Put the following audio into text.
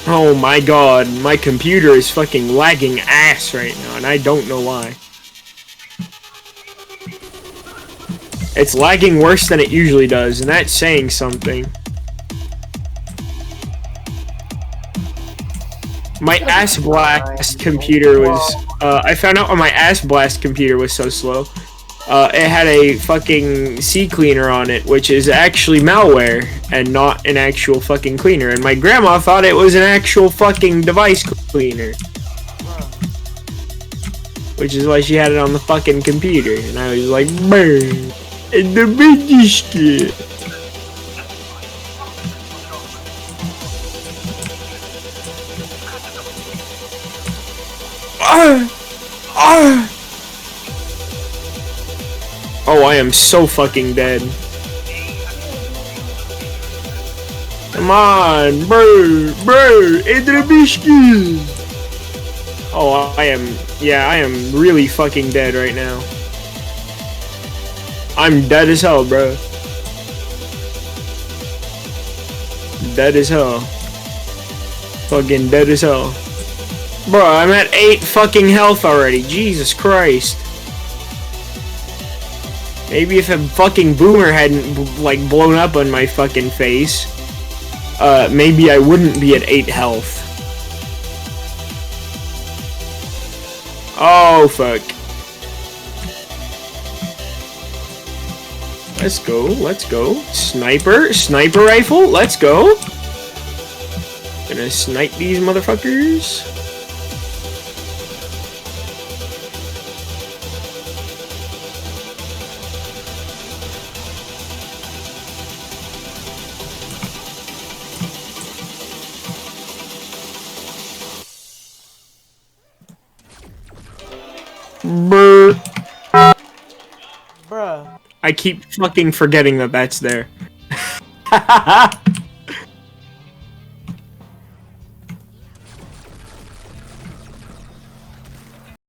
Oh my god, my computer is fucking lagging ass right now, and I don't know why. It's lagging worse than it usually does, and that's saying something. My ass blast computer was, I found out why my ass blast computer was so slow. It had a fucking C cleaner on it, which is actually malware and not an actual fucking cleaner. And my grandma thought it was an actual fucking device cleaner, which is why she had it on the fucking computer. And I was like, burn, and the biscuit. Oh, I am so fucking dead. Come on, bro, into the biscuit. Oh, I am really fucking dead right now. I'm dead as hell, bro. Dead as hell. Fucking dead as hell. Bro, I'm at 8 fucking health already. Jesus Christ. Maybe if a fucking boomer hadn't, like, blown up on my fucking face, maybe I wouldn't be at 8 health. Oh, fuck. Let's go, let's go. Sniper rifle, let's go. Gonna snipe these motherfuckers. Bruh. Bruh. I keep fucking forgetting that that's there.